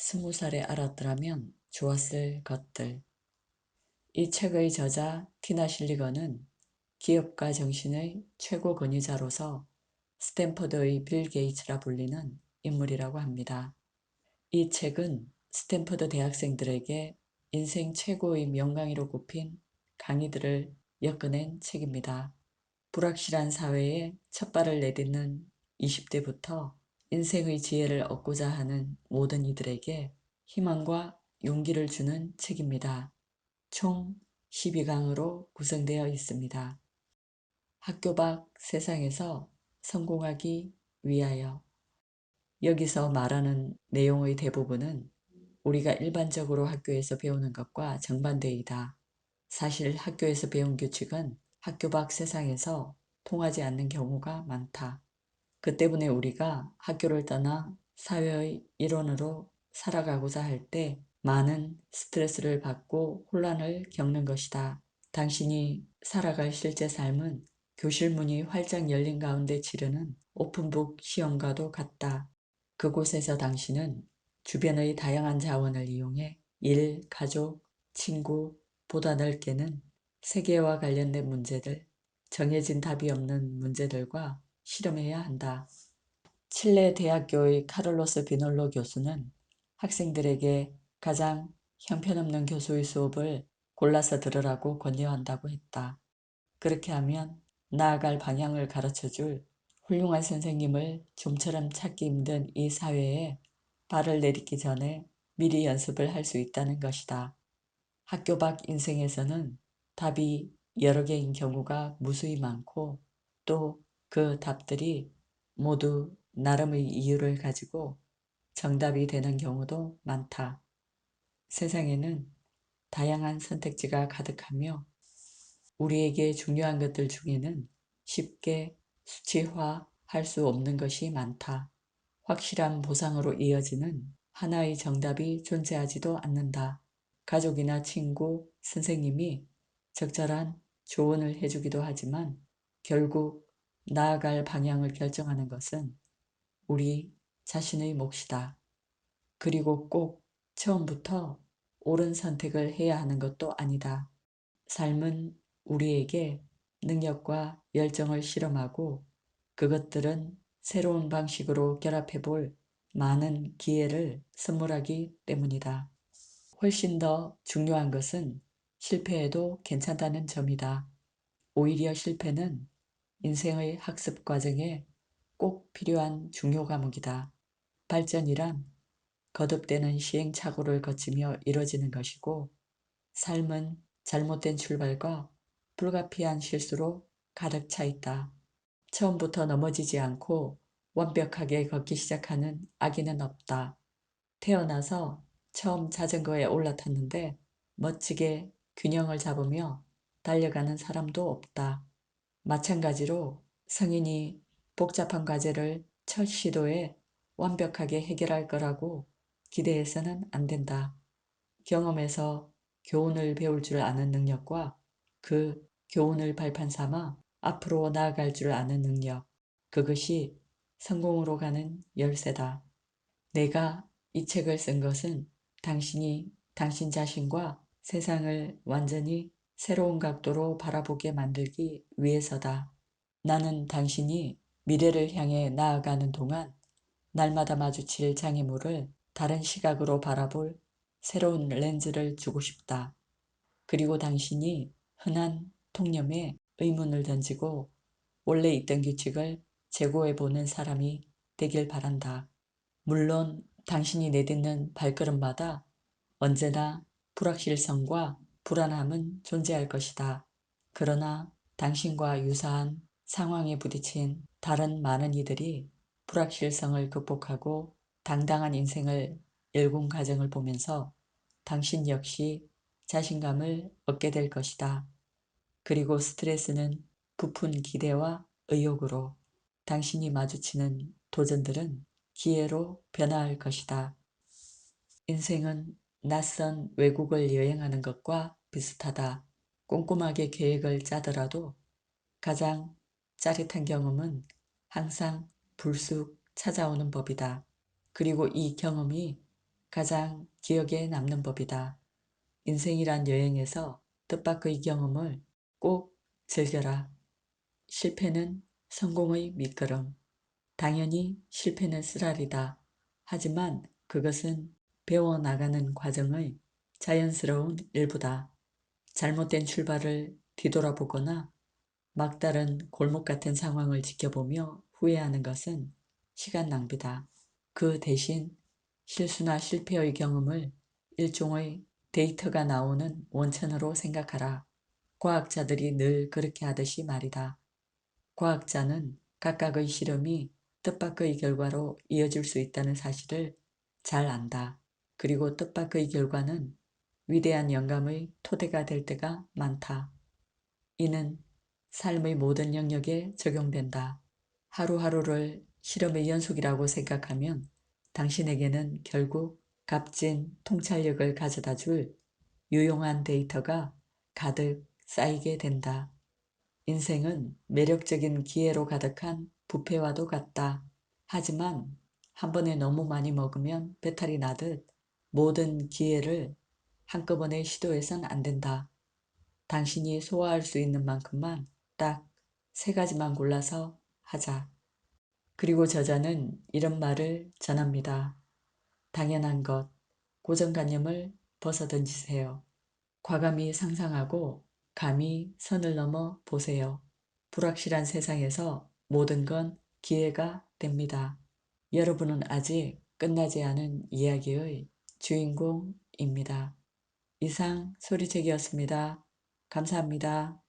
20살에 알았더라면 좋았을 것들. 이 책의 저자 티나 실리건은 기업가 정신의 최고 권위자로서 스탠퍼드의 빌 게이츠라 불리는 인물이라고 합니다. 이 책은 스탠퍼드 대학생들에게 인생 최고의 명강의로 꼽힌 강의들을 엮어낸 책입니다. 불확실한 사회에 첫 발을 내딛는 20대부터 인생의 지혜를 얻고자 하는 모든 이들에게 희망과 용기를 주는 책입니다. 총 12강으로 구성되어 있습니다. 학교 밖 세상에서 성공하기 위하여. 여기서 말하는 내용의 대부분은 우리가 일반적으로 학교에서 배우는 것과 정반대이다. 사실 학교에서 배운 규칙은 학교 밖 세상에서 통하지 않는 경우가 많다. 그 때문에 우리가 학교를 떠나 사회의 일원으로 살아가고자 할 때 많은 스트레스를 받고 혼란을 겪는 것이다. 당신이 살아갈 실제 삶은 교실 문이 활짝 열린 가운데 치르는 오픈북 시험과도 같다. 그곳에서 당신은 주변의 다양한 자원을 이용해 일, 가족, 친구, 보다 넓게는 세계와 관련된 문제들, 정해진 답이 없는 문제들과 실험해야 한다. 칠레 대학교의 카를로스 비놀로 교수는 학생들에게 가장 형편없는 교수의 수업을 골라서 들으라고 권유한다고 했다. 그렇게 하면 나아갈 방향을 가르쳐줄 훌륭한 선생님을 좀처럼 찾기 힘든 이 사회에 발을 내딛기 전에 미리 연습을 할 수 있다는 것이다. 학교 밖 인생에서는 답이 여러 개인 경우가 무수히 많고 또 그 답들이 모두 나름의 이유를 가지고 정답이 되는 경우도 많다. 세상에는 다양한 선택지가 가득하며 우리에게 중요한 것들 중에는 쉽게 수치화할 수 없는 것이 많다. 확실한 보상으로 이어지는 하나의 정답이 존재하지도 않는다. 가족이나 친구, 선생님이 적절한 조언을 해주기도 하지만 결국 나아갈 방향을 결정하는 것은 우리 자신의 몫이다. 그리고 꼭 처음부터 옳은 선택을 해야 하는 것도 아니다. 삶은 우리에게 능력과 열정을 실험하고 그것들은 새로운 방식으로 결합해 볼 많은 기회를 선물하기 때문이다. 훨씬 더 중요한 것은 실패해도 괜찮다는 점이다. 오히려 실패는 인생의 학습 과정에 꼭 필요한 중요 과목이다. 발전이란 거듭되는 시행착오를 거치며 이뤄지는 것이고 삶은 잘못된 출발과 불가피한 실수로 가득 차 있다. 처음부터 넘어지지 않고 완벽하게 걷기 시작하는 아기는 없다. 태어나서 처음 자전거에 올라탔는데 멋지게 균형을 잡으며 달려가는 사람도 없다. 마찬가지로 성인이 복잡한 과제를 첫 시도에 완벽하게 해결할 거라고 기대해서는 안 된다. 경험에서 교훈을 배울 줄 아는 능력과 그 교훈을 발판 삼아 앞으로 나아갈 줄 아는 능력, 그것이 성공으로 가는 열쇠다. 내가 이 책을 쓴 것은 당신이 당신 자신과 세상을 완전히 새로운 각도로 바라보게 만들기 위해서다. 나는 당신이 미래를 향해 나아가는 동안 날마다 마주칠 장애물을 다른 시각으로 바라볼 새로운 렌즈를 주고 싶다. 그리고 당신이 흔한 통념에 의문을 던지고 원래 있던 규칙을 재고해보는 사람이 되길 바란다. 물론 당신이 내딛는 발걸음마다 언제나 불확실성과 불안함은 존재할 것이다. 그러나 당신과 유사한 상황에 부딪힌 다른 많은 이들이 불확실성을 극복하고 당당한 인생을 열군 과정을 보면서 당신 역시 자신감을 얻게 될 것이다. 그리고 스트레스는 부푼 기대와 의욕으로 당신이 마주치는 도전들은 기회로 변화할 것이다. 인생은 낯선 외국을 여행하는 것과 비슷하다. 꼼꼼하게 계획을 짜더라도 가장 짜릿한 경험은 항상 불쑥 찾아오는 법이다. 그리고 이 경험이 가장 기억에 남는 법이다. 인생이란 여행에서 뜻밖의 경험을 꼭 즐겨라. 실패는 성공의 밑거름. 당연히 실패는 쓰라리다. 하지만 그것은 배워나가는 과정의 자연스러운 일부다. 잘못된 출발을 뒤돌아보거나 막다른 골목 같은 상황을 지켜보며 후회하는 것은 시간 낭비다. 그 대신 실수나 실패의 경험을 일종의 데이터가 나오는 원천으로 생각하라. 과학자들이 늘 그렇게 하듯이 말이다. 과학자는 각각의 실험이 뜻밖의 결과로 이어질 수 있다는 사실을 잘 안다. 그리고 뜻밖의 결과는 위대한 영감의 토대가 될 때가 많다. 이는 삶의 모든 영역에 적용된다. 하루하루를 실험의 연속이라고 생각하면 당신에게는 결국 값진 통찰력을 가져다 줄 유용한 데이터가 가득 쌓이게 된다. 인생은 매력적인 기회로 가득한 뷔페와도 같다. 하지만 한 번에 너무 많이 먹으면 배탈이 나듯 모든 기회를 한꺼번에 시도해선 안 된다. 당신이 소화할 수 있는 만큼만 딱 3가지만 골라서 하자. 그리고 저자는 이런 말을 전합니다. 당연한 것, 고정관념을 벗어던지세요. 과감히 상상하고 감히 선을 넘어 보세요. 불확실한 세상에서 모든 건 기회가 됩니다. 여러분은 아직 끝나지 않은 이야기의 주인공입니다. 이상 소리책이었습니다. 감사합니다.